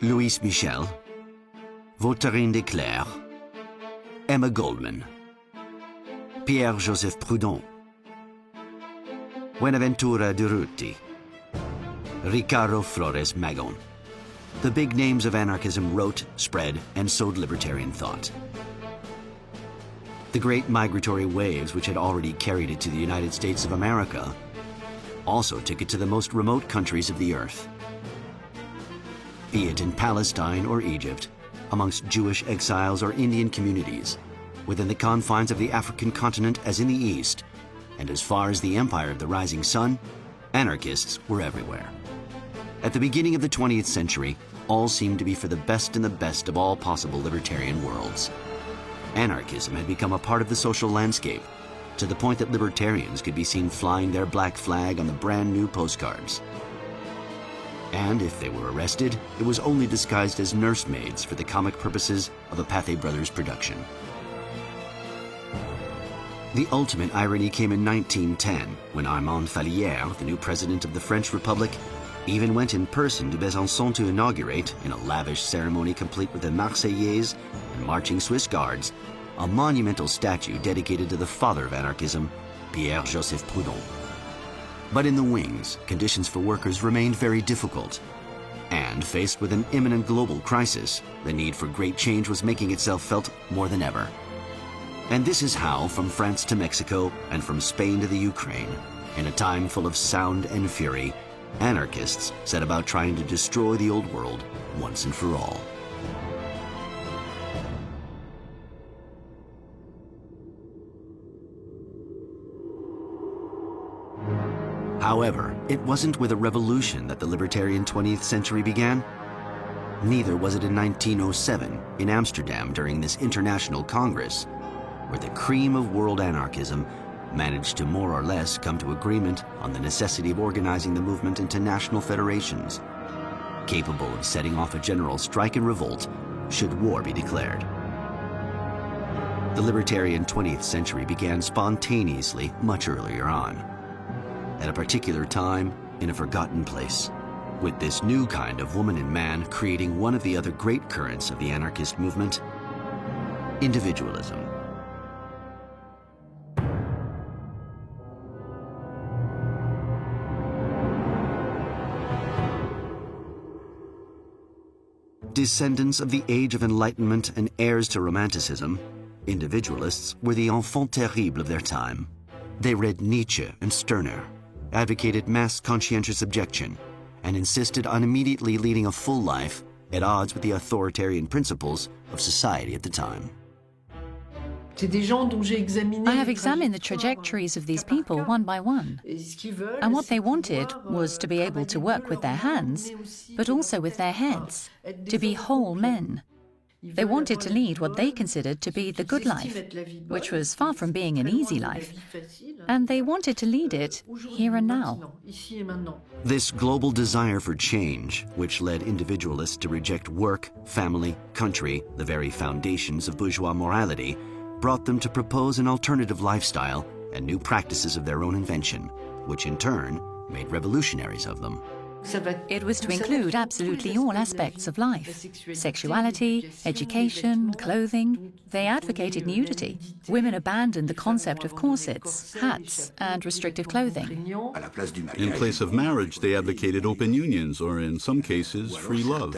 Louis Michel, Vautrin de Clercq, Emma Goldman, Pierre-Joseph Proudhon, Buenaventura Durruti, Ricardo Florès Magon. The big names of anarchism wrote, spread, and sowed libertarian thought. The great migratory waves which had already carried it to the United States of America also took it to the most remote countries of the earth. Be it in Palestine or Egypt, amongst Jewish exiles or Indian communities, within the confines of the African continent as in the East, and as far as the empire of the rising sun, anarchists were everywhere. At the beginning of the 20th century, all seemed to be for the best and the best of all possible libertarian worlds. Anarchism had become a part of the social landscape, to the point that libertarians could be seen flying their black flag on the brand new postcards. And if they were arrested, it was only disguised as nursemaids for the comic purposes of a Pathé Brothers production. The ultimate irony came in 1910, when Armand Fallières, the new president of the French Republic, even went in person to Besançon to inaugurate, in a lavish ceremony complete with the Marseillaise and marching Swiss guards, a monumental statue dedicated to the father of anarchism, Pierre-Joseph Proudhon. But in the wings, conditions for workers remained very difficult. And faced with an imminent global crisis, the need for great change was making itself felt more than ever. And this is how, from France to Mexico and from Spain to the Ukraine, in a time full of sound and fury, anarchists set about trying to destroy the old world once and for all. However, it wasn't with a revolution that the libertarian 20th century began. Neither was it in 1907 in Amsterdam during this international congress, where the cream of world anarchism managed to more or less come to agreement on the necessity of organizing the movement into national federations, capable of setting off a general strike and revolt should war be declared. The libertarian 20th century began spontaneously much earlier on, at a particular time in a forgotten place, with this new kind of woman and man creating one of the other great currents of the anarchist movement: individualism. Descendants of the Age of Enlightenment and heirs to Romanticism, individualists were the enfants terribles of their time. They read Nietzsche and Stirner, advocated mass conscientious objection, and insisted on immediately leading a full life at odds with the authoritarian principles of society at the time. I have examined the trajectories of these people one by one, and what they wanted was to be able to work with their hands, but also with their heads, to be whole men. They wanted to lead what they considered to be the good life, which was far from being an easy life, and they wanted to lead it here and now. This global desire for change, which led individualists to reject work, family, country, the very foundations of bourgeois morality, brought them to propose an alternative lifestyle and new practices of their own invention, which in turn made revolutionaries of them. It was to include absolutely all aspects of life: sexuality, education, clothing. They advocated nudity. Women abandoned the concept of corsets, hats, and restrictive clothing. In place of marriage, they advocated open unions, or in some cases, free love.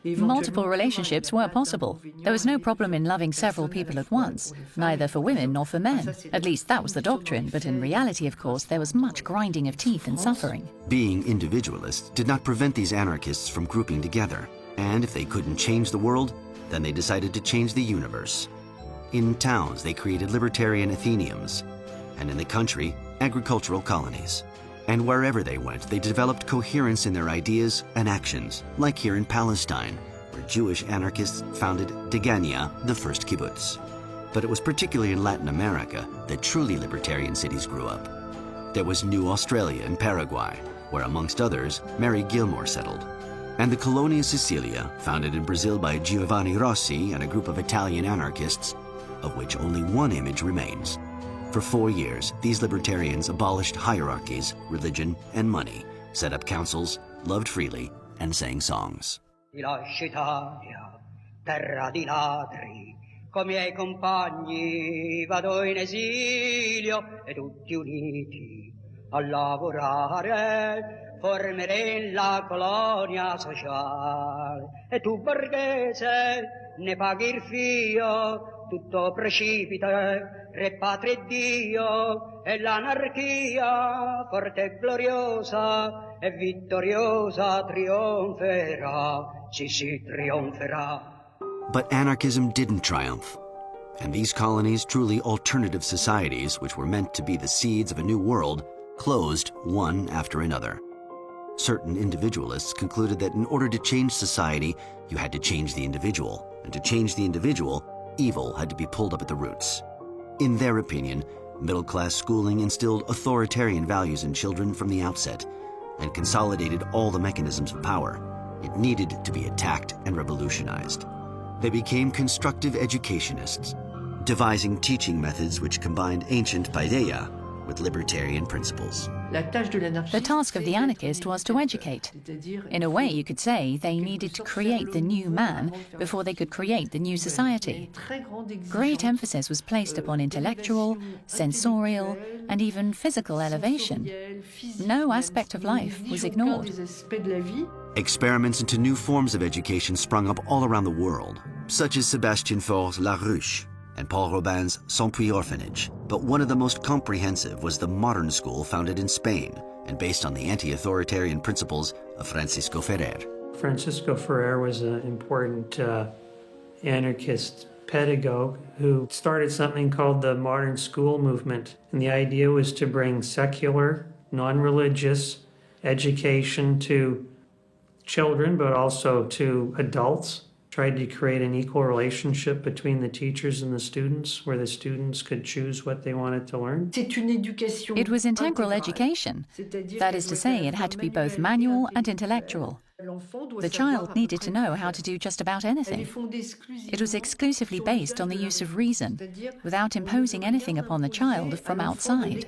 Multiple relationships were possible. There was no problem in loving several people at once, neither for women nor for men. At least that was the doctrine, but in reality, of course, there was much grinding of teeth and suffering. Being individualists did not prevent these anarchists from grouping together, and if they couldn't change the world, then they decided to change the universe. In towns, they created libertarian athenaeums, and in the country, agricultural colonies. And wherever they went, they developed coherence in their ideas and actions, like here in Palestine, where Jewish anarchists founded Degania, the first kibbutz. But it was particularly in Latin America that truly libertarian cities grew up. There was New Australia in Paraguay, where amongst others, Mary Gilmore settled. And the Colonia Sicilia, founded in Brazil by Giovanni Rossi and a group of Italian anarchists, of which only one image remains. For 4 years, these libertarians abolished hierarchies, religion, and money, set up councils, loved freely, and sang songs. Terra di ladri, coi miei compagni vado in esilio e tutti uniti a lavorare formeremo la colonia sociale e tu borghese ne paghi il fio, tutto precipita, re patria e Dio e l'anarchia forte e gloriosa e vittoriosa trionferà, sì trionferà. But anarchism didn't triumph, and these colonies, truly alternative societies, which were meant to be the seeds of a new world, closed one after another. Certain individualists concluded that in order to change society, you had to change the individual, and to change the individual, evil had to be pulled up at the roots. In their opinion, middle-class schooling instilled authoritarian values in children from the outset, and consolidated all the mechanisms of power. It needed to be attacked and revolutionized. They became constructive educationists, devising teaching methods which combined ancient paideia with libertarian principles. The task of the anarchist was to educate. In a way, you could say they needed to create the new man before they could create the new society. Great emphasis was placed upon intellectual, sensorial, and even physical elevation. No aspect of life was ignored. Experiments into new forms of education sprung up all around the world, such as Sébastien Faur's La Ruche and Paul Robin's Sans Puy Orphanage. But one of the most comprehensive was the modern school founded in Spain and based on the anti-authoritarian principles of Francisco Ferrer. Francisco Ferrer was an important anarchist pedagogue who started something called the modern school movement. And the idea was to bring secular, non-religious education to children, but also to adults. Tried to create an equal relationship between the teachers and the students, where the students could choose what they wanted to learn. It was integral education. That is to say, it had to be both manual and intellectual. The child needed to know how to do just about anything. It was exclusively based on the use of reason, without imposing anything upon the child from outside.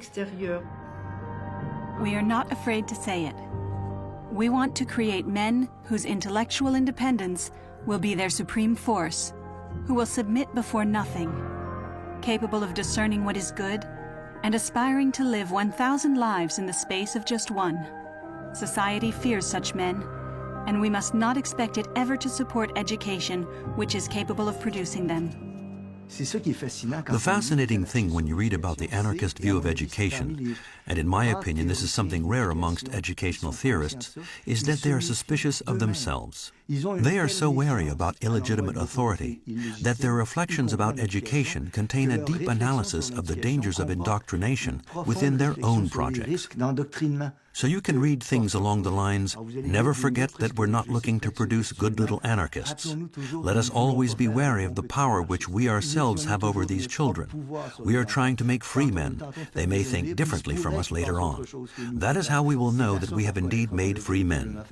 We are not afraid to say it. We want to create men whose intellectual independence will be their supreme force, who will submit before nothing, capable of discerning what is good, and aspiring to live 1,000 lives in the space of just one. Society fears such men, and we must not expect it ever to support education which is capable of producing them. The fascinating thing when you read about the anarchist view of education, and in my opinion this is something rare amongst educational theorists, is that they are suspicious of themselves. They are so wary about illegitimate authority that their reflections about education contain a deep analysis of the dangers of indoctrination within their own projects. So you can read things along the lines, never forget that we're not looking to produce good little anarchists. Let us always be wary of the power which we ourselves have over these children. We are trying to make free men. They may think differently from us later on. That is how we will know that we have indeed made free men.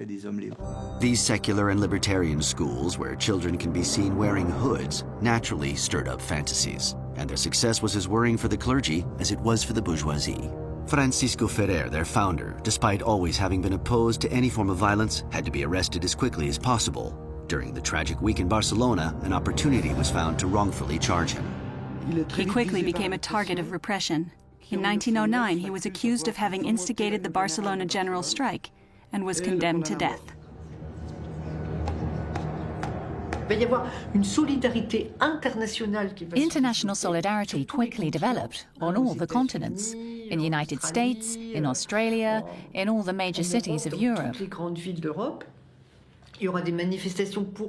These secular and libertarian schools, where children can be seen wearing hoods, naturally stirred up fantasies, and their success was as worrying for the clergy as it was for the bourgeoisie. Francisco Ferrer, their founder, despite always having been opposed to any form of violence, had to be arrested as quickly as possible. During the tragic week in Barcelona, an opportunity was found to wrongfully charge him. He quickly became a target of repression. In 1909, he was accused of having instigated the Barcelona general strike and was condemned to death. International solidarity quickly developed on all the continents, in the United States, in Australia, in all the major cities of Europe.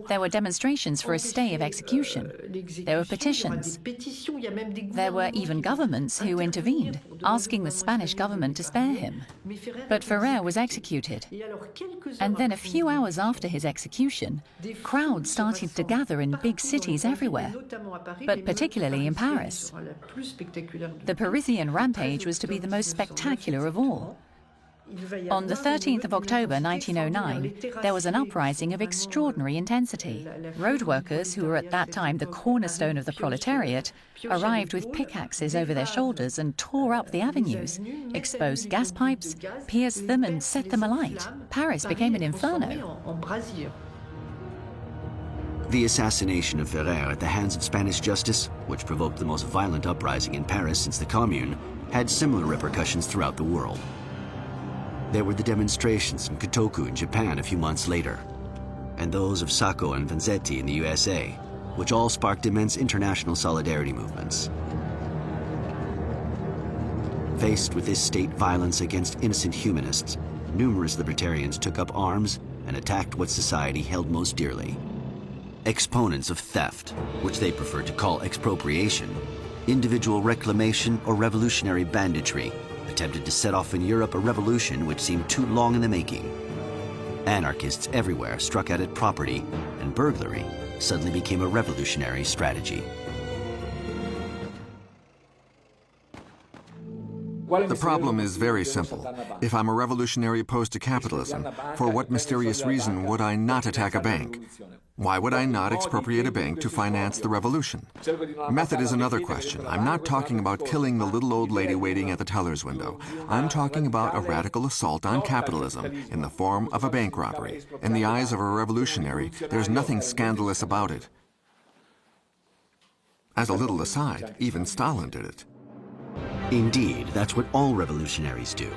There were demonstrations for a stay of execution. There were petitions. There were even governments who intervened, asking the Spanish government to spare him. But Ferrer was executed. And then a few hours after his execution, crowds started to gather in big cities everywhere, but particularly in Paris. The Parisian rampage was to be the most spectacular of all. On the 13th of October 1909, there was an uprising of extraordinary intensity. Road workers, who were at that time the cornerstone of the proletariat, arrived with pickaxes over their shoulders and tore up the avenues, exposed gas pipes, pierced them and set them alight. Paris became an inferno. The assassination of Ferrer at the hands of Spanish justice, which provoked the most violent uprising in Paris since the Commune, had similar repercussions throughout the world. There were the demonstrations in Kotoku in Japan a few months later, and those of Sacco and Vanzetti in the USA, which all sparked immense international solidarity movements. Faced with this state violence against innocent humanists, numerous libertarians took up arms and attacked what society held most dearly. Exponents of theft, which they preferred to call expropriation, individual reclamation, or revolutionary banditry, attempted to set off in Europe a revolution which seemed too long in the making. Anarchists everywhere struck out at property, and burglary suddenly became a revolutionary strategy. The problem is very simple. If I'm a revolutionary opposed to capitalism, for what mysterious reason would I not attack a bank? Why would I not expropriate a bank to finance the revolution? Method is another question. I'm not talking about killing the little old lady waiting at the teller's window. I'm talking about a radical assault on capitalism in the form of a bank robbery. In the eyes of a revolutionary, there's nothing scandalous about it. As a little aside, even Stalin did it. Indeed, that's what all revolutionaries do.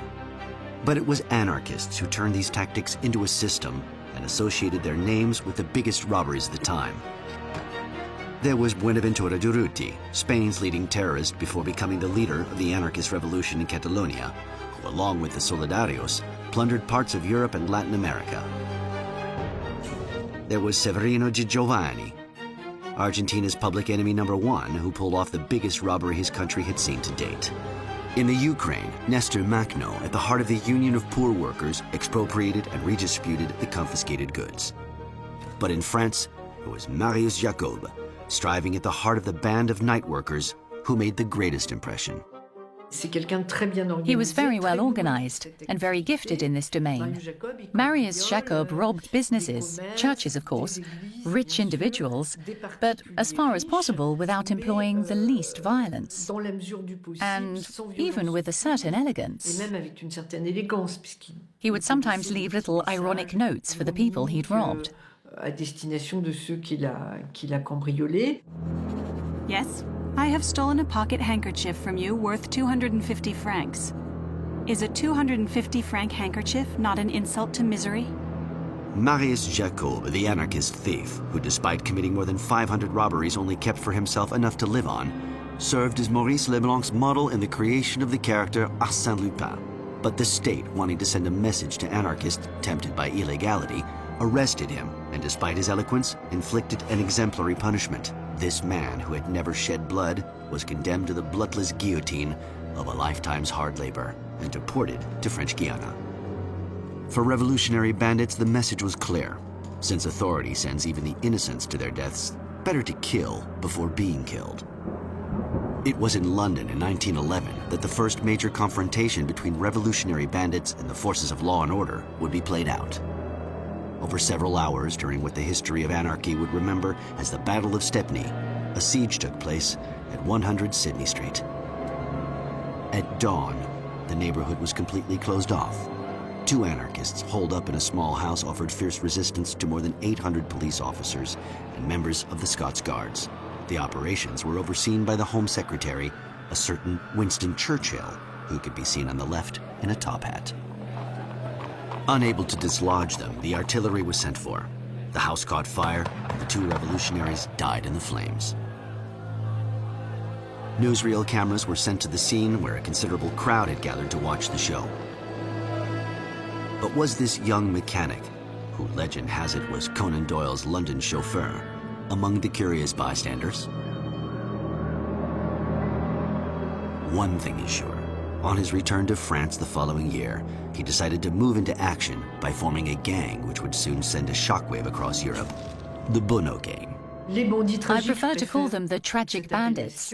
But it was anarchists who turned these tactics into a system and associated their names with the biggest robberies of the time. There was Buenaventura Durruti, Spain's leading terrorist before becoming the leader of the anarchist revolution in Catalonia, who, along with the Solidarios, plundered parts of Europe and Latin America. There was Severino Di Giovanni, Argentina's public enemy #1, who pulled off the biggest robbery his country had seen to date. In the Ukraine, Nestor Makhno, at the heart of the Union of Poor Workers, expropriated and redistributed the confiscated goods. But in France, it was Marius Jacob, striving at the heart of the band of night workers, who made the greatest impression. He was very well organized and very gifted in this domain. Marius Jacob robbed businesses, churches of course, rich individuals, but as far as possible without employing the least violence. And even with a certain elegance. He would sometimes leave little ironic notes for the people he'd robbed. Yes, I have stolen a pocket handkerchief from you worth 250 francs. Is a 250 franc handkerchief not an insult to misery? Marius Jacob, the anarchist thief, who despite committing more than 500 robberies only kept for himself enough to live on, served as Maurice Leblanc's model in the creation of the character Arsène Lupin. But the state, wanting to send a message to anarchists tempted by illegality, arrested him, and despite his eloquence, inflicted an exemplary punishment. This man, who had never shed blood, was condemned to the bloodless guillotine of a lifetime's hard labor and deported to French Guiana. For revolutionary bandits, the message was clear. Since authority sends even the innocents to their deaths, better to kill before being killed. It was in London in 1911 that the first major confrontation between revolutionary bandits and the forces of law and order would be played out. Over several hours, during what the history of anarchy would remember as the Battle of Stepney, a siege took place at 100 Sydney Street. At dawn, the neighborhood was completely closed off. 2 anarchists holed up in a small house offered fierce resistance to more than 800 police officers and members of the Scots Guards. The operations were overseen by the Home Secretary, a certain Winston Churchill, who could be seen on the left in a top hat. Unable to dislodge them, the artillery was sent for. The house caught fire, and the 2 revolutionaries died in the flames. Newsreel cameras were sent to the scene, where a considerable crowd had gathered to watch the show. But was this young mechanic, who legend has it was Conan Doyle's London chauffeur, among the curious bystanders? One thing is sure. On his return to France the following year, he decided to move into action by forming a gang which would soon send a shockwave across Europe, the Bono Gang. I prefer to call them the tragic bandits.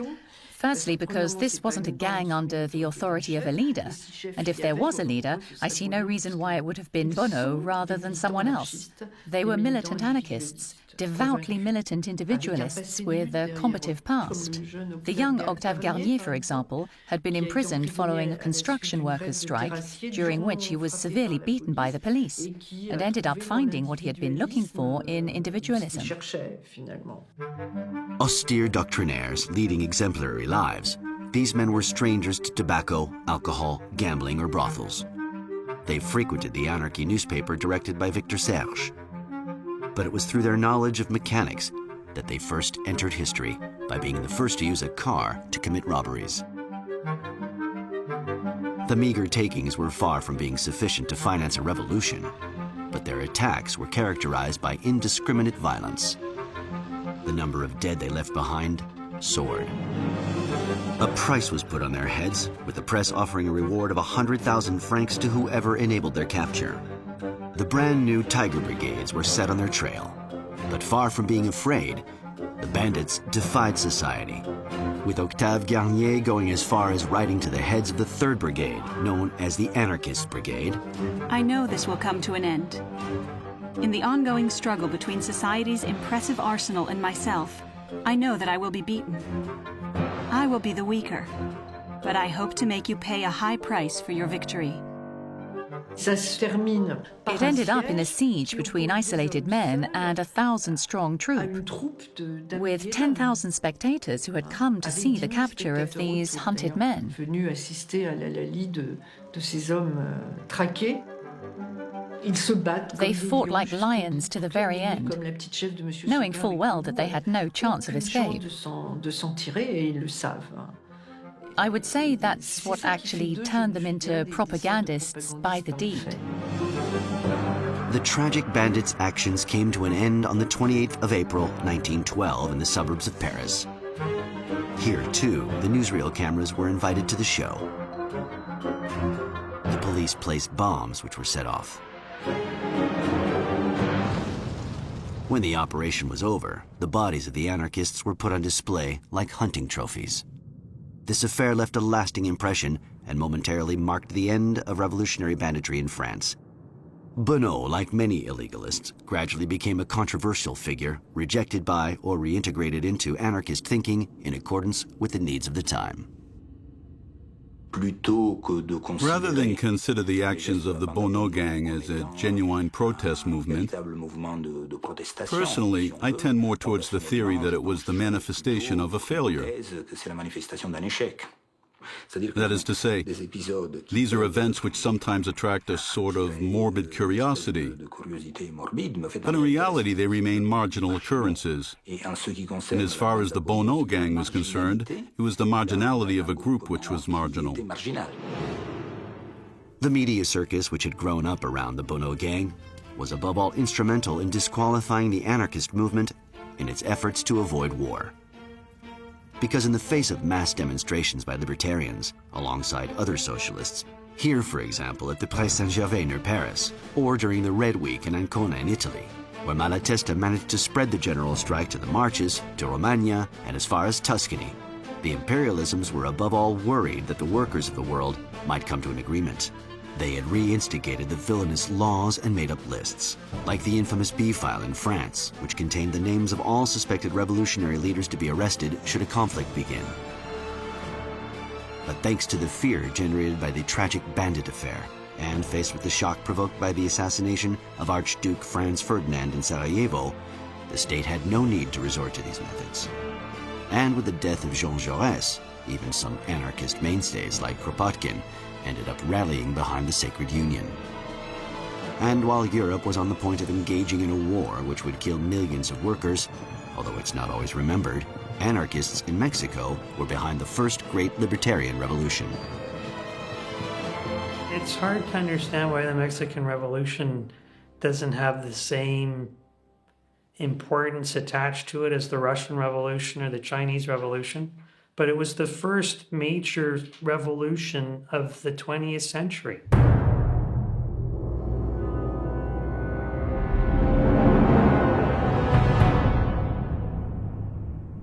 Firstly, because this wasn't a gang under the authority of a leader, and if there was a leader, I see no reason why it would have been Bono rather than someone else. They were militant anarchists, devoutly militant individualists with a combative past. The young Octave Garnier, for example, had been imprisoned following a construction workers' strike, during which he was severely beaten by the police, and ended up finding what he had been looking for in individualism. Austere doctrinaires leading exemplary lives, these men were strangers to tobacco, alcohol, gambling, or brothels. They frequented the anarchy newspaper directed by Victor Serge. But it was through their knowledge of mechanics that they first entered history by being the first to use a car to commit robberies. The meager takings were far from being sufficient to finance a revolution, but their attacks were characterized by indiscriminate violence. The number of dead they left behind soared. A price was put on their heads, with the press offering a reward of 100,000 francs to whoever enabled their capture. The brand new Tiger Brigades were set on their trail, but far from being afraid, the bandits defied society, with Octave Garnier going as far as writing to the heads of the 3rd Brigade, known as the Anarchist Brigade. I know this will come to an end. In the ongoing struggle between society's impressive arsenal and myself, I know that I will be beaten. I will be the weaker, but I hope to make you pay a high price for your victory. It ended up in a siege between isolated men and a 1,000-strong troop, with 10,000 spectators who had come to see the capture of these hunted men. They fought like lions to the very end, knowing full well that they had no chance of escape. I would say that's what actually turned them into propagandists by the deed. The tragic bandits' actions came to an end on the 28th of April, 1912, in the suburbs of Paris. Here, too, the newsreel cameras were invited to the show. The police placed bombs which were set off. When the operation was over, the bodies of the anarchists were put on display like hunting trophies. This affair left a lasting impression and momentarily marked the end of revolutionary banditry in France. Bono, like many illegalists, gradually became a controversial figure, rejected by or reintegrated into anarchist thinking in accordance with the needs of the time. Rather than consider the actions of the Bono gang as a genuine protest movement, personally, I tend more towards the theory that it was the manifestation of a failure. That is to say, these are events which sometimes attract a sort of morbid curiosity, but in reality they remain marginal occurrences. And as far as the Bono gang was concerned, it was the marginality of a group which was marginal. The media circus which had grown up around the Bono gang was above all instrumental in disqualifying the anarchist movement in its efforts to avoid war. Because in the face of mass demonstrations by libertarians, alongside other socialists, here, for example, at the Pré Saint-Gervais near Paris, or during the Red Week in Ancona in Italy, where Malatesta managed to spread the general strike to the marches, to Romagna, and as far as Tuscany, the imperialisms were above all worried that the workers of the world might come to an agreement. They had re-instigated the villainous laws and made up lists, like the infamous B-file in France, which contained the names of all suspected revolutionary leaders to be arrested should a conflict begin. But thanks to the fear generated by the tragic bandit affair, and faced with the shock provoked by the assassination of Archduke Franz Ferdinand in Sarajevo, the state had no need to resort to these methods. And with the death of Jean Jaurès, even some anarchist mainstays like Kropotkin ended up rallying behind the Sacred Union. And while Europe was on the point of engaging in a war which would kill millions of workers, although it's not always remembered, anarchists in Mexico were behind the first great libertarian revolution. It's hard to understand why the Mexican Revolution doesn't have the same importance attached to it as the Russian Revolution or the Chinese Revolution. But it was the first major revolution of the 20th century.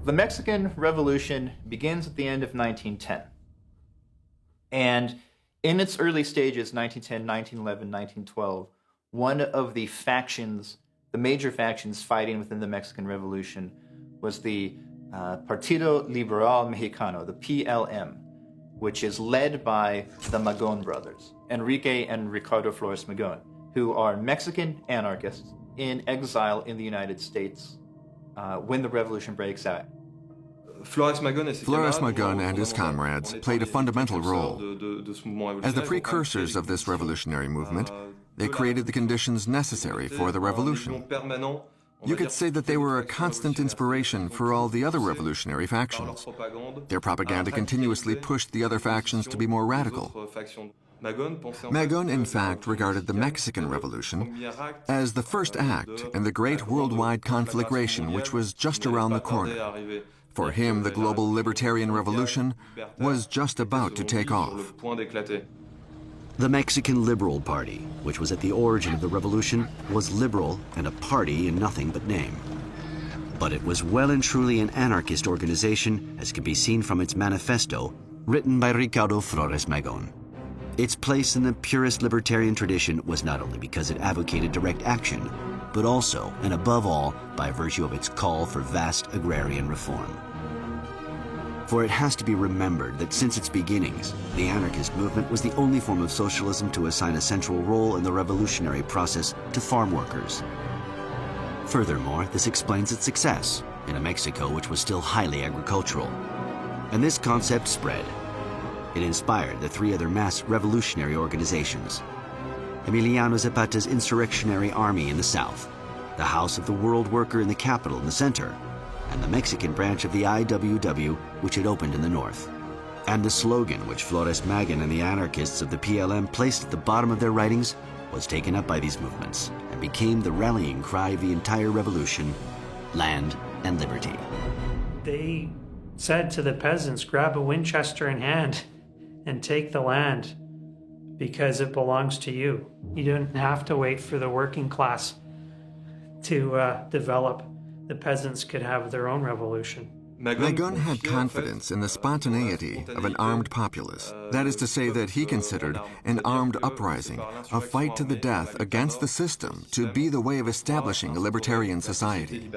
The Mexican Revolution begins at the end of 1910. And in its early stages, 1910, 1911, 1912, one of the factions, the major factions fighting within the Mexican Revolution was the Partido Liberal Mexicano, the PLM, which is led by the Magon brothers, Enrique and Ricardo Florès Magon, who are Mexican anarchists in exile in the United States when the revolution breaks out. Florès Magon and his comrades played a fundamental role. As the precursors of this revolutionary movement, they created the conditions necessary for the revolution. You could say that they were a constant inspiration for all the other revolutionary factions. Their propaganda continuously pushed the other factions to be more radical. Magon, in fact, regarded the Mexican Revolution as the first act in the great worldwide conflagration which was just around the corner. For him, the global libertarian revolution was just about to take off. The Mexican Liberal Party, which was at the origin of the revolution, was liberal and a party in nothing but name. But it was well and truly an anarchist organization, as can be seen from its manifesto, written by Ricardo Florès Magon. Its place in the purest libertarian tradition was not only because it advocated direct action, but also, and above all, by virtue of its call for vast agrarian reform. For it has to be remembered that since its beginnings, the anarchist movement was the only form of socialism to assign a central role in the revolutionary process to farm workers. Furthermore, this explains its success in a Mexico which was still highly agricultural. And this concept spread. It inspired the three other mass revolutionary organizations: Emiliano Zapata's insurrectionary army in the south, the House of the World Worker in the capital in the center, and the Mexican branch of the IWW, which had opened in the north. And the slogan which Florès Magon and the anarchists of the PLM placed at the bottom of their writings was taken up by these movements and became the rallying cry of the entire revolution: land and liberty. They said to the peasants, grab a Winchester in hand and take the land because it belongs to you. You don't have to wait for the working class to develop. The peasants could have their own revolution. Magon had confidence in the spontaneity of an armed populace. That is to say that he considered an armed uprising, a fight to the death against the system, to be the way of establishing a libertarian society.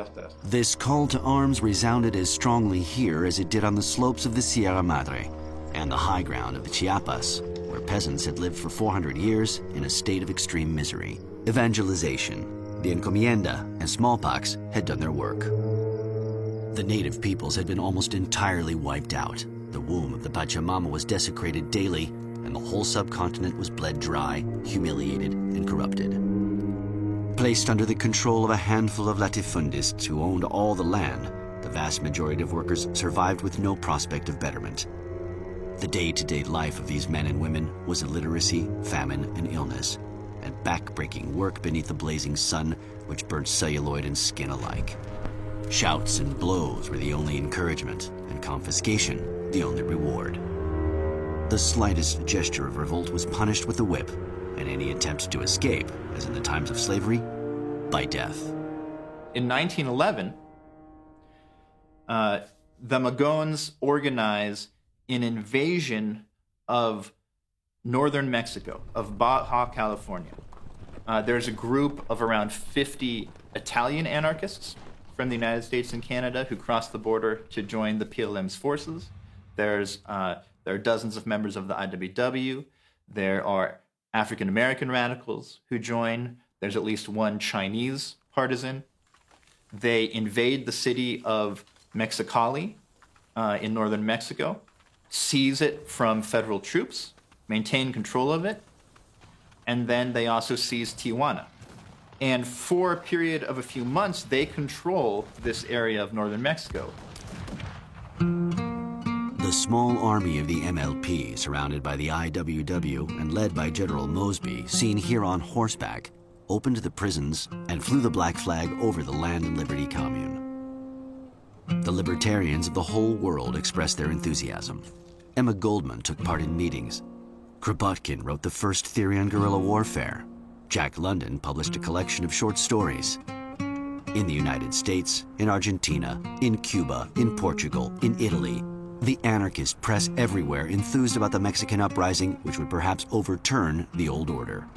This call to arms resounded as strongly here as it did on the slopes of the Sierra Madre and the high ground of the Chiapas, where peasants had lived for 400 years in a state of extreme misery. Evangelization, the encomienda, and smallpox had done their work. The native peoples had been almost entirely wiped out. The womb of the Pachamama was desecrated daily, and the whole subcontinent was bled dry, humiliated, and corrupted. Placed under the control of a handful of latifundists who owned all the land, the vast majority of workers survived with no prospect of betterment. The day-to-day life of these men and women was illiteracy, famine, and illness, and back-breaking work beneath the blazing sun, which burnt celluloid and skin alike. Shouts and blows were the only encouragement, and confiscation the only reward. The slightest gesture of revolt was punished with the whip, and any attempt to escape, as in the times of slavery, by death. In 1911, the Magons organize an invasion of northern Mexico, of Baja California. There's a group of around 50 Italian anarchists from the United States and Canada who crossed the border to join the PLM's forces. There are dozens of members of the IWW. There are African-American radicals who join. There's at least one Chinese partisan. They invade the city of Mexicali in northern Mexico, seize it from federal troops, maintain control of it, and then they also seize Tijuana. And for a period of a few months, they control this area of northern Mexico. The small army of the MLP, surrounded by the IWW and led by General Mosby, seen here on horseback, opened the prisons and flew the black flag over the Land and Liberty Commune. The libertarians of the whole world expressed their enthusiasm. Emma Goldman took part in meetings. Kropotkin wrote the first theory on guerrilla warfare. Jack London published a collection of short stories. In the United States, in Argentina, in Cuba, in Portugal, in Italy, the anarchist press everywhere enthused about the Mexican uprising, which would perhaps overturn the old order.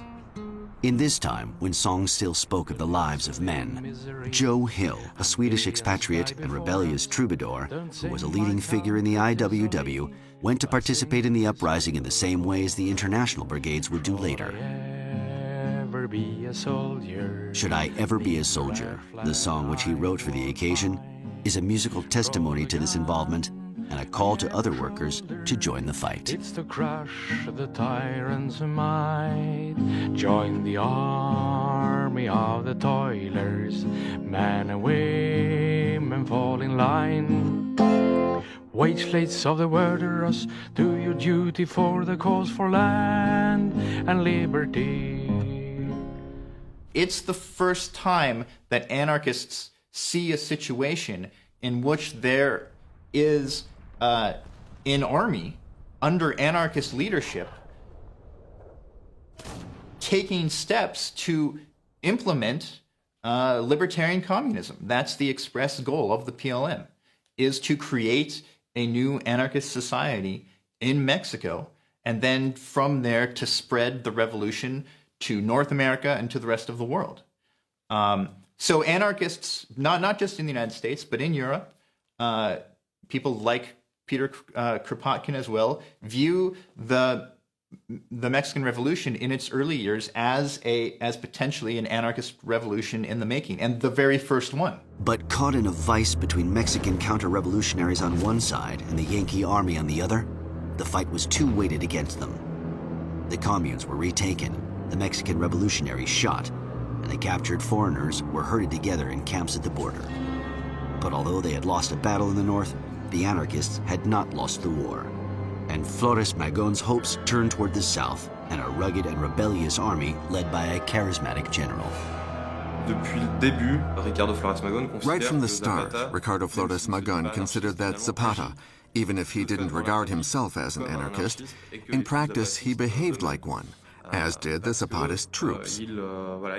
In this time, when songs still spoke of the lives of men, Joe Hill, a Swedish expatriate and rebellious troubadour, who was a leading figure in the IWW, went to participate in the uprising in the same way as the international brigades would do later. Should I Ever Be a Soldier, the song which he wrote for the occasion, is a musical testimony to this involvement and a call to other workers to join the fight. It's to crush the tyrant's might. Join the army of the toilers. Men and women fall in line. Wage slaves of the workers, do your duty for the cause for land and liberty. It's the first time that anarchists see a situation in which there is an army under anarchist leadership taking steps to implement libertarian communism. That's the express goal of the PLM, is to create a new anarchist society in Mexico, and then from there to spread the revolution to North America and to the rest of the world. So anarchists, not just in the United States, but in Europe, people like Peter Kropotkin as well, view the Mexican Revolution in its early years as potentially an anarchist revolution in the making, and the very first one. But caught in a vice between Mexican counter-revolutionaries on one side and the Yankee army on the other, the fight was too weighted against them. The communes were retaken, the Mexican revolutionaries shot, and the captured foreigners were herded together in camps at the border. But although they had lost a battle in the north, the anarchists had not lost the war. And Florès Magon's hopes turned toward the south and a rugged and rebellious army led by a charismatic general. Right from the start, Ricardo Florès Magon considered that Zapata, even if he didn't regard himself as an anarchist, in practice he behaved like one, as did the Zapatist troops.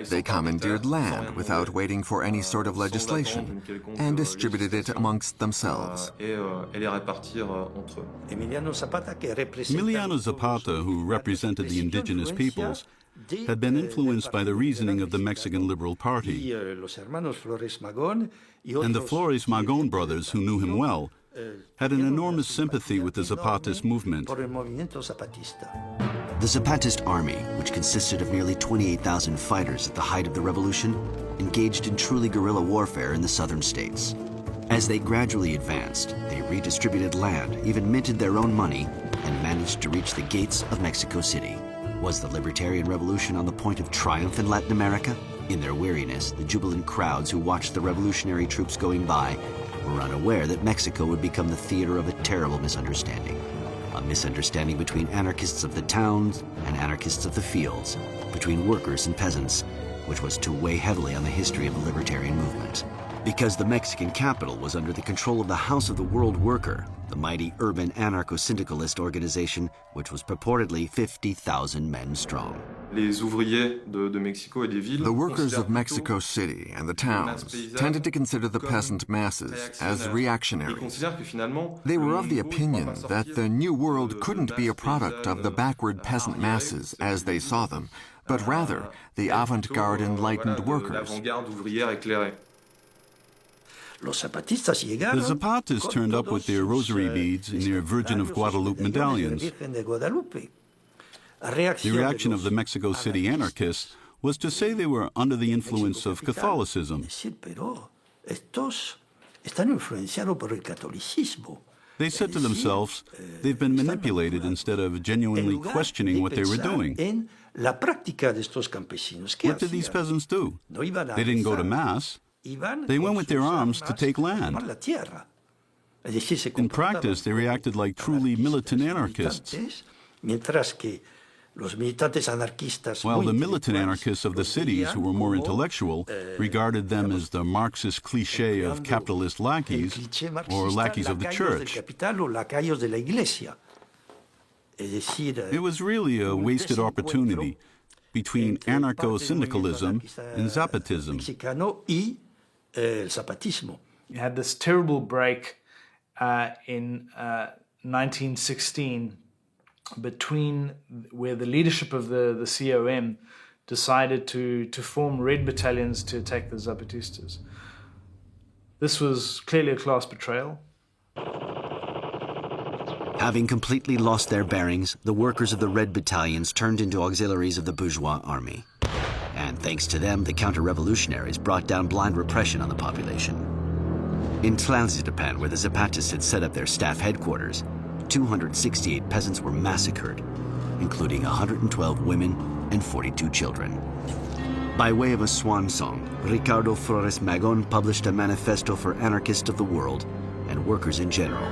They commandeered land without waiting for any sort of legislation and distributed it amongst themselves. Emiliano Zapata, who represented the indigenous peoples, had been influenced by the reasoning of the Mexican Liberal Party. And the Florès Magon brothers, who knew him well, had an enormous sympathy with the Zapatist movement. The Zapatist army, which consisted of nearly 28,000 fighters at the height of the revolution, engaged in truly guerrilla warfare in the southern states. As they gradually advanced, they redistributed land, even minted their own money, and managed to reach the gates of Mexico City. Was the libertarian revolution on the point of triumph in Latin America? In their weariness, the jubilant crowds who watched the revolutionary troops going by were unaware that Mexico would become the theater of a terrible misunderstanding. A misunderstanding between anarchists of the towns and anarchists of the fields, between workers and peasants, which was to weigh heavily on the history of the libertarian movement. Because the Mexican capital was under the control of the House of the World Worker, the mighty urban anarcho-syndicalist organization, which was purportedly 50,000 men strong. The workers of Mexico City and the towns tended to consider the peasant masses as reactionaries. They were of the opinion that the New World couldn't be a product of the backward peasant masses as they saw them, but rather the avant-garde enlightened workers. The Zapatists turned up with their rosary beads and their Virgin of Guadalupe medallions. The reaction of the Mexico City anarchists was to say they were under the influence of Catholicism. They said to themselves, they've been manipulated instead of genuinely questioning what they were doing. What did these peasants do? They didn't go to Mass. They went with their arms to take land. In practice, they reacted like truly militant anarchists. While the militant anarchists of the cities, who were more intellectual, regarded them as the Marxist cliché of capitalist lackeys or lackeys of the church. It was really a wasted opportunity between anarcho-syndicalism and Zapatism. el zapatismo. You had this terrible break in 1916 between where the leadership of the COM decided to form red battalions to attack the Zapatistas. This was clearly a class betrayal. Having completely lost their bearings, the workers of the red battalions turned into auxiliaries of the bourgeois army. And thanks to them, the counter-revolutionaries brought down blind repression on the population. In Tlalzidapan, where the Zapatists had set up their staff headquarters, 268 peasants were massacred, including 112 women and 42 children. By way of a swan song, Ricardo Florès Magon published a manifesto for anarchists of the world and workers in general.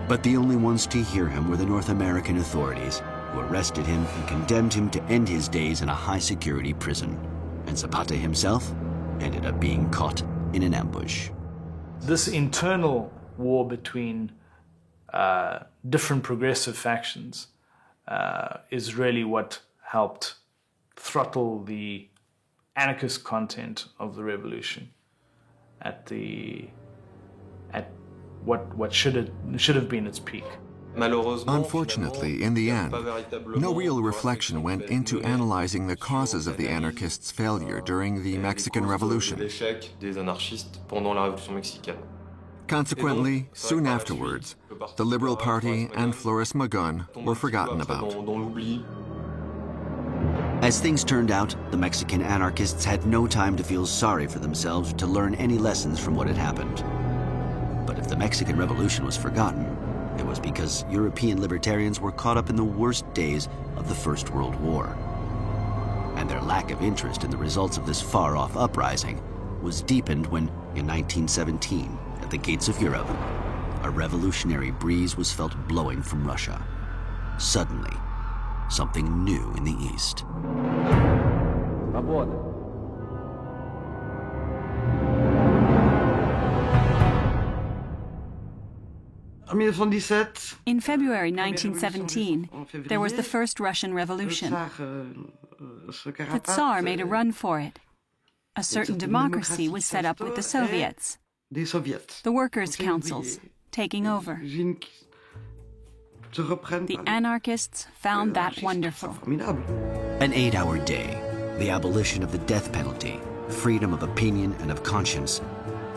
But the only ones to hear him were the North American authorities, who arrested him and condemned him to end his days in a high-security prison. And Zapata himself ended up being caught in an ambush. This internal war between different progressive factions is really what helped throttle the anarchist content of the revolution at what should have been its peak. Unfortunately, in the end, no real reflection went into analyzing the causes of the anarchists' failure during the Mexican Revolution. Consequently, soon afterwards, the Liberal Party and Florès Magon were forgotten about. As things turned out, the Mexican anarchists had no time to feel sorry for themselves or to learn any lessons from what had happened. But if the Mexican Revolution was forgotten, it was because European libertarians were caught up in the worst days of the First World War. And their lack of interest in the results of this far-off uprising was deepened when, in 1917, at the gates of Europe, a revolutionary breeze was felt blowing from Russia. Suddenly, something new in the East. In February 1917, there was the first Russian Revolution. The Tsar made a run for it. A certain democracy was set up with the Soviets, the workers' councils, taking over. The anarchists found that wonderful. An 8-hour day, the abolition of the death penalty, freedom of opinion and of conscience.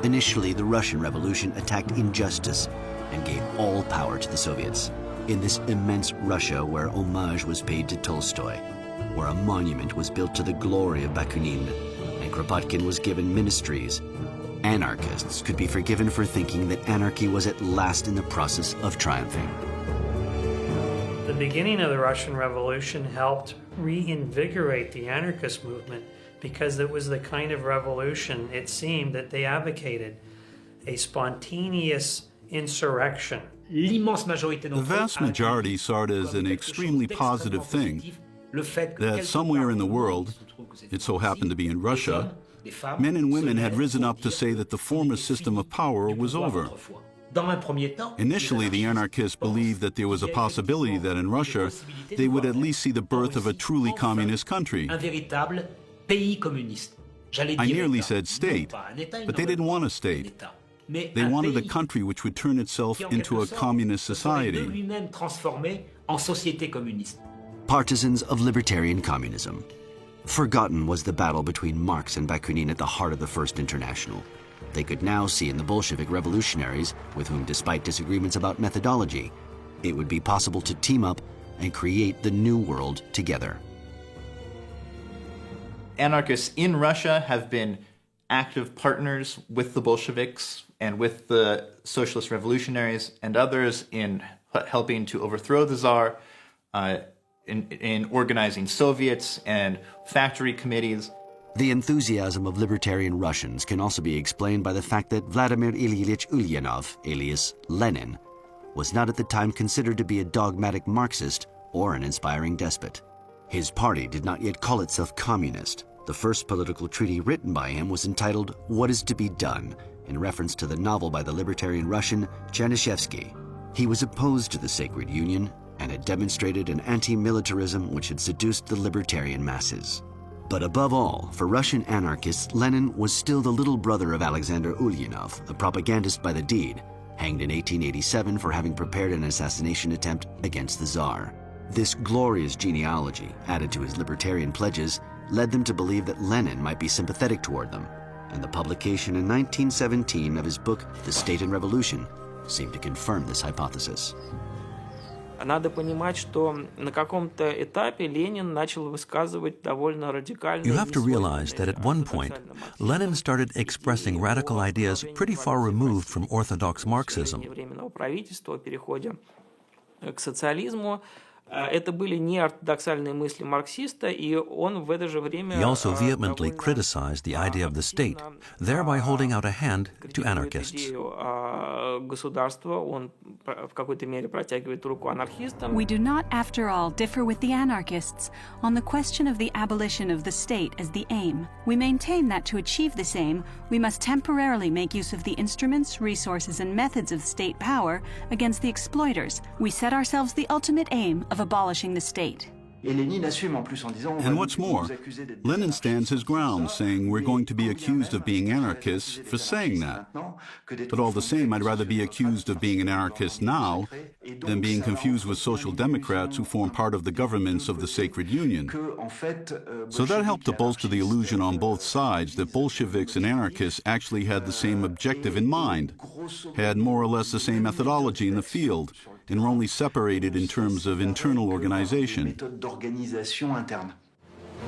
Initially, the Russian Revolution attacked injustice and gave all power to the Soviets. In this immense Russia where homage was paid to Tolstoy, where a monument was built to the glory of Bakunin, and Kropotkin was given ministries, anarchists could be forgiven for thinking that anarchy was at last in the process of triumphing. The beginning of the Russian Revolution helped reinvigorate the anarchist movement because it was the kind of revolution, it seemed, that they advocated, a spontaneous insurrection. The vast majority saw it as an extremely positive thing, that somewhere in the world, it so happened to be in Russia, men and women had risen up to say that the former system of power was over. Initially, the anarchists believed that there was a possibility that in Russia, they would at least see the birth of a truly communist country. I nearly said state, but they didn't want a state. They wanted a country which would turn itself into a communist society. Partisans of libertarian communism. Forgotten was the battle between Marx and Bakunin at the heart of the First International. They could now see in the Bolshevik revolutionaries, with whom, despite disagreements about methodology, it would be possible to team up and create the new world together. Anarchists in Russia have been active partners with the Bolsheviks and with the socialist revolutionaries and others in helping to overthrow the Tsar, in organizing Soviets and factory committees. The enthusiasm of libertarian Russians can also be explained by the fact that Vladimir Ilyich Ulyanov, alias Lenin, was not at the time considered to be a dogmatic Marxist or an inspiring despot. His party did not yet call itself communist. The first political treaty written by him was entitled What is to be Done, in reference to the novel by the libertarian Russian Chernyshevsky. He was opposed to the Sacred Union and had demonstrated an anti-militarism which had seduced the libertarian masses. But above all, for Russian anarchists, Lenin was still the little brother of Alexander Ulyanov, a propagandist by the deed, hanged in 1887 for having prepared an assassination attempt against the Tsar. This glorious genealogy, added to his libertarian pledges, led them to believe that Lenin might be sympathetic toward them, and the publication in 1917 of his book, The State and Revolution, seemed to confirm this hypothesis. Надо понимать, что на каком-то этапе Ленин начал высказывать довольно радикальные... You have to realize that at one point, Lenin started expressing radical ideas pretty far removed from orthodox Marxism. Временного правительства о переходе к социализму. Это были неортодоксальные мысли марксиста, и он в это же время... He also vehemently criticized the idea of the state, thereby holding out a hand to anarchists. Государство, он в какой-то мере протягивает руку анархистам. We do not, after all, differ with the anarchists on the question of the abolition of the state as the aim. We maintain that to achieve this aim, we must temporarily make use of the instruments, resources, and methods of state power against the exploiters. We set ourselves the ultimate aim of abolishing the state. And what's more, Lenin stands his ground, saying we're going to be accused of being anarchists for saying that. But all the same, I'd rather be accused of being an anarchist now than being confused with social democrats who form part of the governments of the Sacred Union. So that helped to bolster the illusion on both sides that Bolsheviks and anarchists actually had the same objective in mind, had more or less the same methodology in the field, and were only separated in terms of internal organization.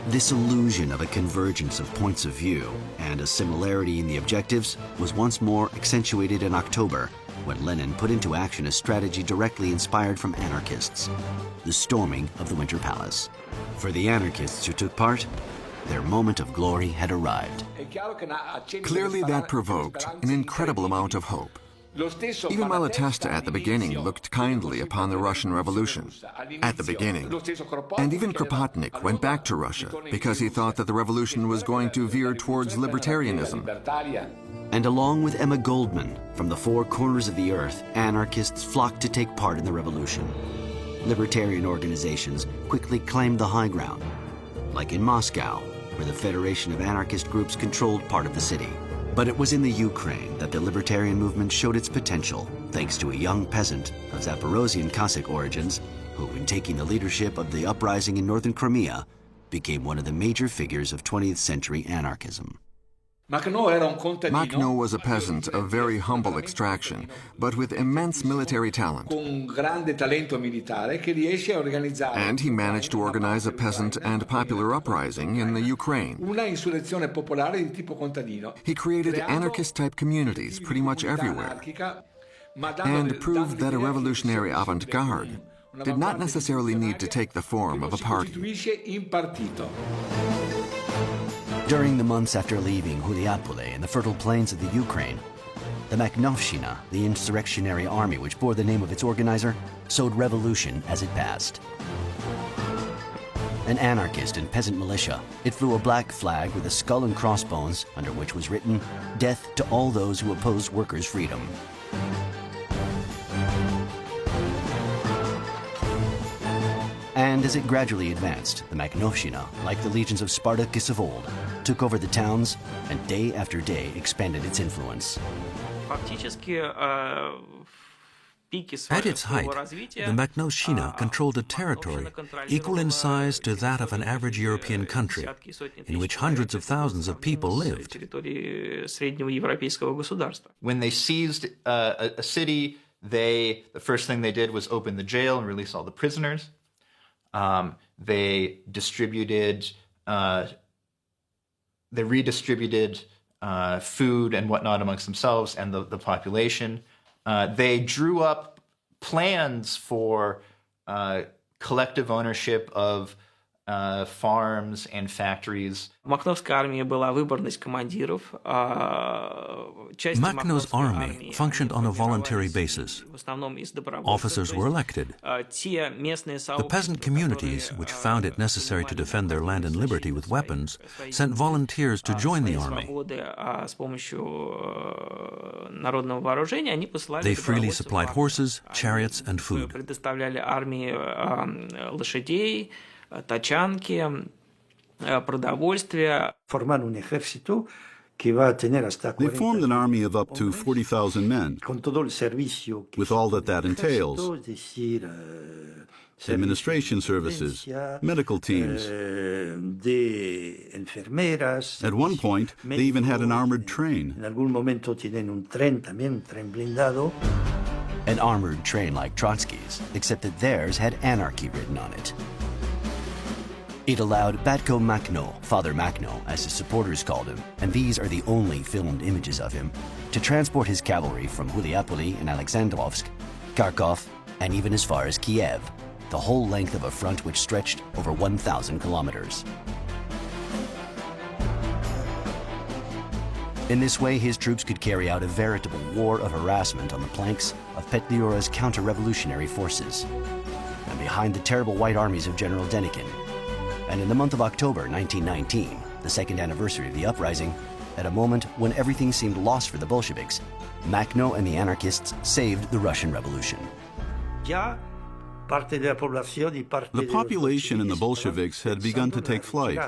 This illusion of a convergence of points of view and a similarity in the objectives was once more accentuated in October when Lenin put into action a strategy directly inspired from anarchists, the storming of the Winter Palace. For the anarchists who took part, their moment of glory had arrived. Clearly that provoked an incredible amount of hope. Even Malatesta at the beginning looked kindly upon the Russian Revolution. At the beginning. And even Kropotnik went back to Russia because he thought that the revolution was going to veer towards libertarianism. And along with Emma Goldman, from the four corners of the earth, anarchists flocked to take part in the revolution. Libertarian organizations quickly claimed the high ground, like in Moscow, where the Federation of Anarchist Groups controlled part of the city. But it was in the Ukraine that the libertarian movement showed its potential, thanks to a young peasant of Zaporozhian Cossack origins, who, in taking the leadership of the uprising in northern Crimea, became one of the major figures of 20th century anarchism. Makhno was a peasant of very humble extraction, but with immense military talent. And he managed to organize a peasant and popular uprising in the Ukraine. He created anarchist-type communities pretty much everywhere, and proved that a revolutionary avant-garde did not necessarily need to take the form of a party. During the months after leaving Huliapole in the fertile plains of the Ukraine, the Makhnovshina, the insurrectionary army which bore the name of its organizer, sowed revolution as it passed. An anarchist and peasant militia, it flew a black flag with a skull and crossbones under which was written, "Death to all those who oppose workers' freedom." And as it gradually advanced, the Makhnovshina, like the legions of Spartacus of old, took over the towns and day after day expanded its influence. At its height, the Makhnovshina controlled a territory equal in size to that of an average European country, in which hundreds of thousands of people lived. When they seized a city, the first thing they did was open the jail and release all the prisoners. They redistributed food and whatnot amongst themselves and the population. They drew up plans for collective ownership of farms and factories. Makhno's army functioned on a voluntary basis. Officers were elected. The peasant communities, which found it necessary to defend their land and liberty with weapons, sent volunteers to join the army. They freely supplied horses, chariots, and food. продовольствия. They formed an army of up to 40,000 men, with all that entails: administration services, medical teams. At one point, they even had an armored train. An armored train like Trotsky's, except that theirs had anarchy written on it. It allowed Batko Makhno, Father Makhno, as his supporters called him, and these are the only filmed images of him, to transport his cavalry from Huliapoli and Alexandrovsk, Kharkov, and even as far as Kiev, the whole length of a front which stretched over 1,000 kilometers. In this way, his troops could carry out a veritable war of harassment on the flanks of Petliura's counter-revolutionary forces, and behind the terrible white armies of General Denikin. And in the month of October 1919, the second anniversary of the uprising, at a moment when everything seemed lost for the Bolsheviks, Makhno and the anarchists saved the Russian Revolution. The population and the Bolsheviks had begun to take flight.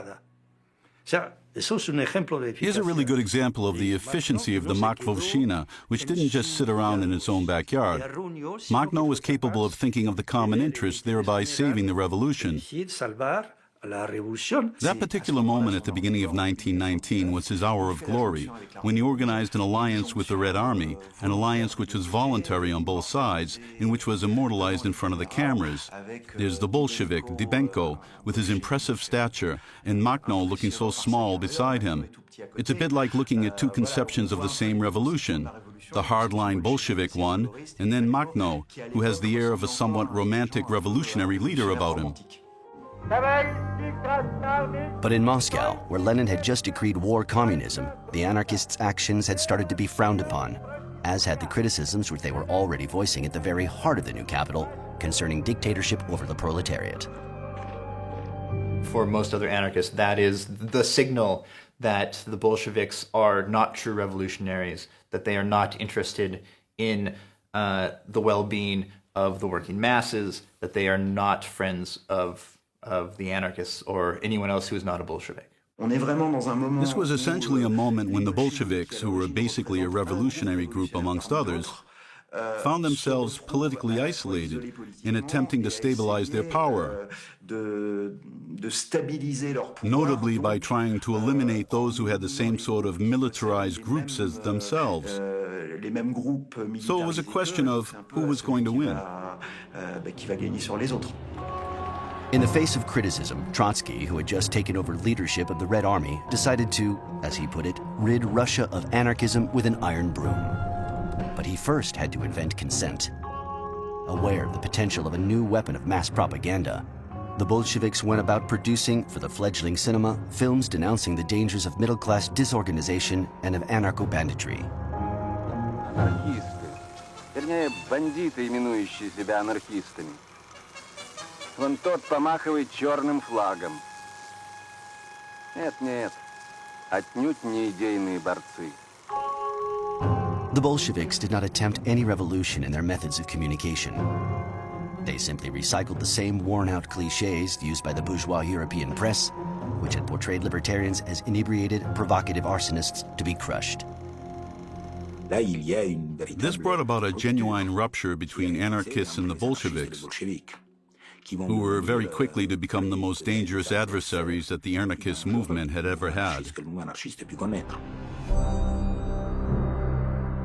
Here's a really good example of the efficiency of the Makhnovshchina, which didn't just sit around in its own backyard. Makhno was capable of thinking of the common interest, thereby saving the revolution. That particular moment at the beginning of 1919 was his hour of glory, when he organized an alliance with the Red Army, an alliance which was voluntary on both sides, and which was immortalized in front of the cameras. There's the Bolshevik, Dybenko, with his impressive stature, and Makhno looking so small beside him. It's a bit like looking at two conceptions of the same revolution, the hardline Bolshevik one, and then Makhno, who has the air of a somewhat romantic revolutionary leader about him. But in Moscow, where Lenin had just decreed war communism, the anarchists' actions had started to be frowned upon, as had the criticisms which they were already voicing at the very heart of the new capital concerning dictatorship over the proletariat. For most other anarchists, that is the signal that the Bolsheviks are not true revolutionaries, that they are not interested in the well-being of the working masses, that they are not friends of the anarchists or anyone else who is not a Bolshevik. This was essentially a moment when the Bolsheviks, who were basically a revolutionary group amongst others, found themselves politically isolated in attempting to stabilize their power, notably by trying to eliminate those who had the same sort of militarized groups as themselves. So it was a question of who was going to win. In the face of criticism, Trotsky, who had just taken over leadership of the Red Army, decided to, as he put it, rid Russia of anarchism with an iron broom. But he first had to invent consent. Aware of the potential of a new weapon of mass propaganda, the Bolsheviks went about producing, for the fledgling cinema, films denouncing the dangers of middle-class disorganization and of anarcho-banditry. Анархисты, вернее, бандиты, именующие себя анархистами. Вон тот помахивает черным флагом. Нет, отнюдь не идейные борцы. The Bolsheviks did not attempt any revolution in their methods of communication. They simply recycled the same worn-out cliches used by the bourgeois European press, which had portrayed libertarians as inebriated, provocative arsonists to be crushed. This brought about a genuine rupture between anarchists and the Bolsheviks, who were very quickly to become the most dangerous adversaries that the anarchist movement had ever had.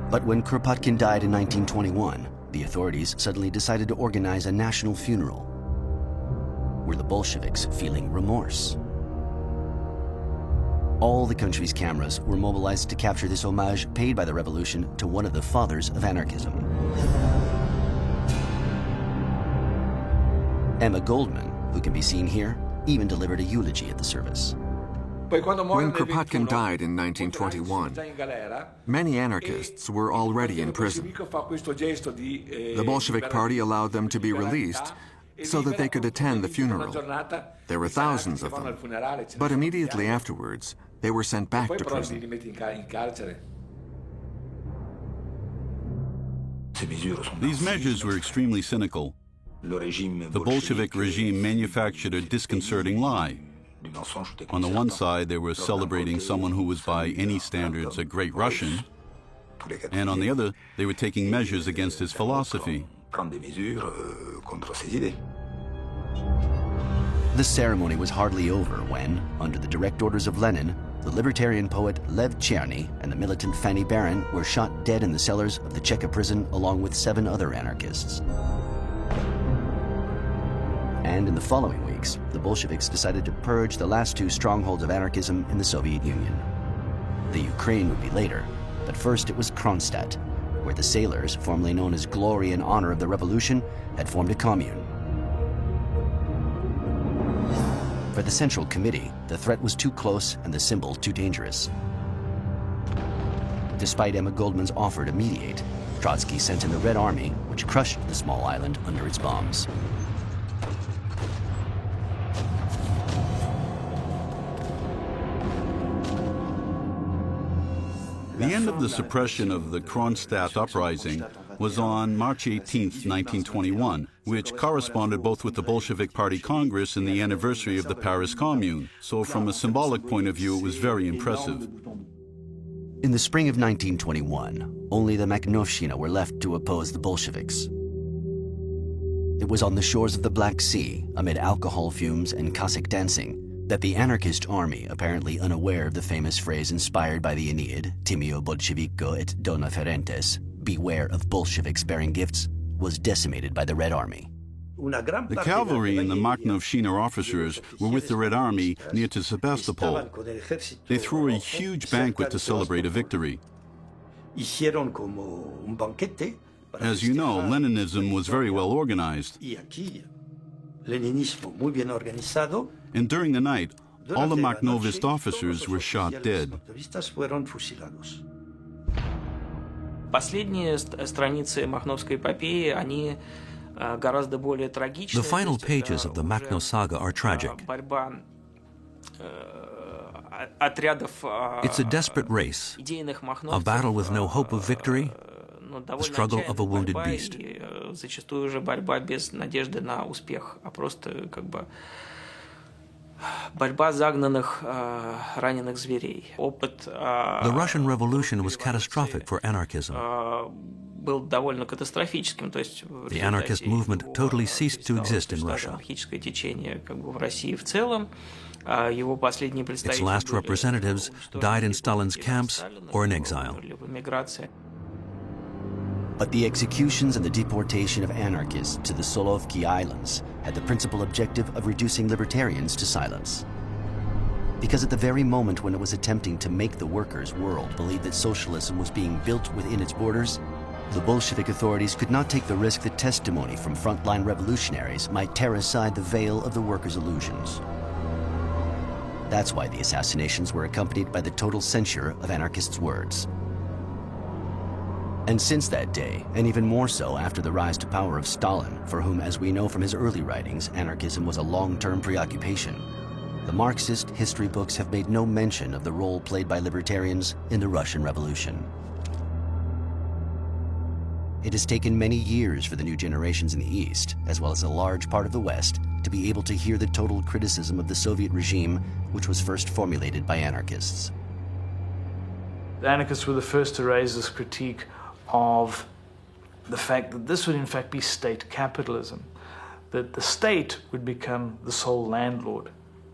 But when Kropotkin died in 1921, the authorities suddenly decided to organize a national funeral. Were the Bolsheviks feeling remorse? All the country's cameras were mobilized to capture this homage paid by the revolution to one of the fathers of anarchism. Emma Goldman, who can be seen here, even delivered a eulogy at the service. When Kropotkin died in 1921, many anarchists were already in prison. The Bolshevik Party allowed them to be released so that they could attend the funeral. There were thousands of them, but immediately afterwards, they were sent back to prison. These measures were extremely cynical. The Bolshevik regime manufactured a disconcerting lie. On the one side, they were celebrating someone who was by any standards a great Russian, and on the other, they were taking measures against his philosophy. The ceremony was hardly over when, under the direct orders of Lenin, the libertarian poet Lev Tcherny and the militant Fanny Baron were shot dead in the cellars of the Cheka prison along with 7 other anarchists. And in the following weeks, the Bolsheviks decided to purge the last 2 strongholds of anarchism in the Soviet Union. The Ukraine would be later, but first it was Kronstadt, where the sailors, formerly known as Glory in honor of the revolution, had formed a commune. For the Central Committee, the threat was too close and the symbol too dangerous. Despite Emma Goldman's offer to mediate, Trotsky sent in the Red Army, which crushed the small island under its bombs. The end of the suppression of the Kronstadt uprising was on March 18, 1921, which corresponded both with the Bolshevik Party Congress and the anniversary of the Paris Commune. So from a symbolic point of view, it was very impressive. In the spring of 1921, only the Makhnovshchina were left to oppose the Bolsheviks. It was on the shores of the Black Sea, amid alcohol fumes and Cossack dancing, that the anarchist army, apparently unaware of the famous phrase inspired by the Aeneid, Timeo Bolshevico et dona ferentes, beware of Bolsheviks bearing gifts, was decimated by the Red Army. The cavalry and the Makhnovshchina officers were with the Red Army near to Sebastopol. They threw a huge banquet to celebrate a victory. As you know, Leninism was very well organized. And during the night, all the Makhnovist officers were shot dead. Последние страницы Махновской эпопеи, они гораздо более трагичны. The final pages of the Makhno saga are tragic. Борьба отрядов It's a desperate race, идейных a махновцев, battle with no hope of victory, the struggle of a wounded beast. Зачастую уже борьба без надежды на успех, а просто как бы борьба загнанных раненых зверей. Опыт The Russian Revolution was catastrophic for anarchism. был довольно катастрофическим, то есть The anarchist movement totally ceased to exist in Russia. Анархическое течение как бы в России в целом. Его последние представители Its last representatives died in Stalin's camps or in exile. But the executions and the deportation of anarchists to the Solovki Islands had the principal objective of reducing libertarians to silence. Because at the very moment when it was attempting to make the workers' world believe that socialism was being built within its borders, the Bolshevik authorities could not take the risk that testimony from frontline revolutionaries might tear aside the veil of the workers' illusions. That's why the assassinations were accompanied by the total censure of anarchists' words. And since that day, and even more so after the rise to power of Stalin, for whom, as we know from his early writings, anarchism was a long-term preoccupation, the Marxist history books have made no mention of the role played by libertarians in the Russian Revolution. It has taken many years for the new generations in the East, as well as a large part of the West, to be able to hear the total criticism of the Soviet regime, which was first formulated by anarchists. The anarchists were the first to raise this critique of the fact that this would in fact be state capitalism, that the state would become the sole landlord,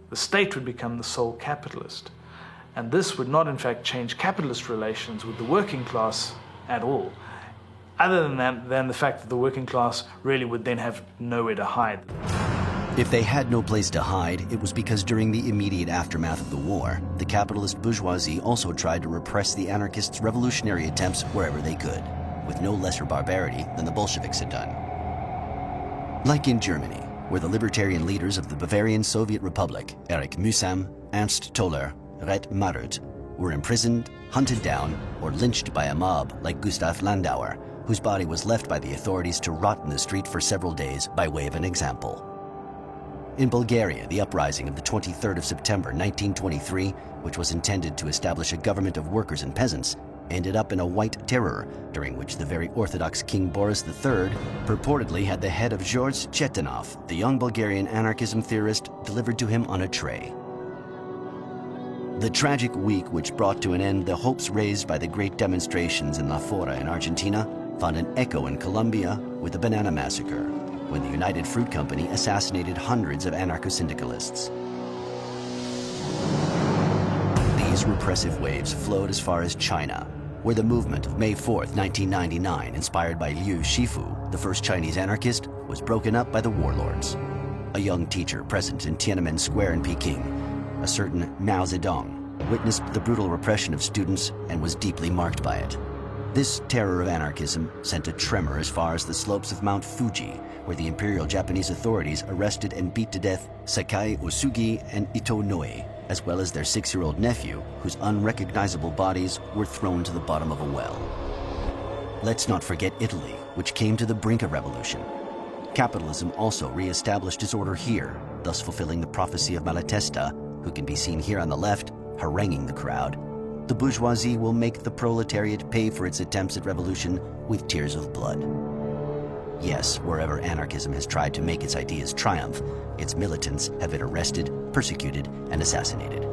the state would become the sole capitalist, and this would not in fact change capitalist relations with the working class at all, other than the fact that the working class really would then have nowhere to hide. If they had no place to hide, it was because during the immediate aftermath of the war, the capitalist bourgeoisie also tried to repress the anarchists' revolutionary attempts wherever they could, with no lesser barbarity than the Bolsheviks had done. Like in Germany, where the libertarian leaders of the Bavarian Soviet Republic, Erich Mühsam, Ernst Toller, Ret Marut, were imprisoned, hunted down, or lynched by a mob like Gustav Landauer, whose body was left by the authorities to rot in the street for several days by way of an example. In Bulgaria, the uprising of the 23rd of September 1923, which was intended to establish a government of workers and peasants, ended up in a white terror, during which the very orthodox King Boris III purportedly had the head of George Chetanov, the young Bulgarian anarchism theorist, delivered to him on a tray. The tragic week which brought to an end the hopes raised by the great demonstrations in La Fora in Argentina found an echo in Colombia with the Banana Massacre, when the United Fruit Company assassinated hundreds of anarcho-syndicalists. These repressive waves flowed as far as China, where the movement of May 4th, 1999, inspired by Liu Shifu, the first Chinese anarchist, was broken up by the warlords. A young teacher present in Tiananmen Square in Peking, a certain Mao Zedong, witnessed the brutal repression of students and was deeply marked by it. This terror of anarchism sent a tremor as far as the slopes of Mount Fuji, where the Imperial Japanese authorities arrested and beat to death Sakai Osugi and Ito Noe, as well as their 6-year-old nephew, whose unrecognizable bodies were thrown to the bottom of a well. Let's not forget Italy, which came to the brink of revolution. Capitalism also re-established its order here, thus fulfilling the prophecy of Malatesta, who can be seen here on the left, haranguing the crowd. The bourgeoisie will make the proletariat pay for its attempts at revolution with tears of blood. Yes, wherever anarchism has tried to make its ideas triumph, its militants have been arrested, persecuted, and assassinated.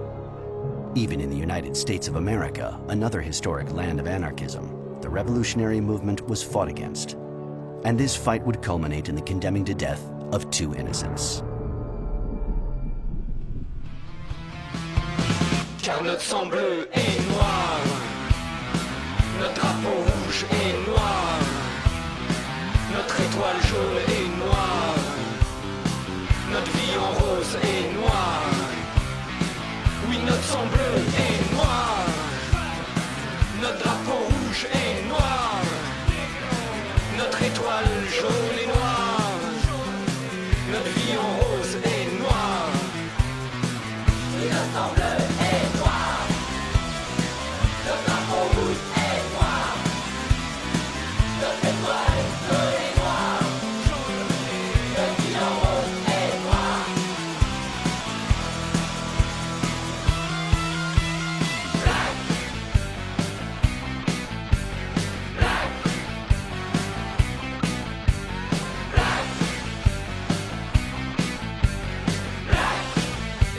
Even in the United States of America, another historic land of anarchism, the revolutionary movement was fought against. And this fight would culminate in the condemning to death of 2 innocents. Car notre sang bleu est noir, notre drapeau rouge est noir, notre étoile jaune est noire, notre vie en rose est noire. Oui, notre sang bleu est noir, notre drapeau rouge est noir, notre étoile jaune est noire, notre vie en rose est noire. Oui, notre sang bleu est noir, notre drapeau rouge est noir, notre étoile jaune est noire, notre vie en rose est noire. Black, black, black, black,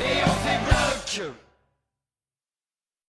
et on fait bloc.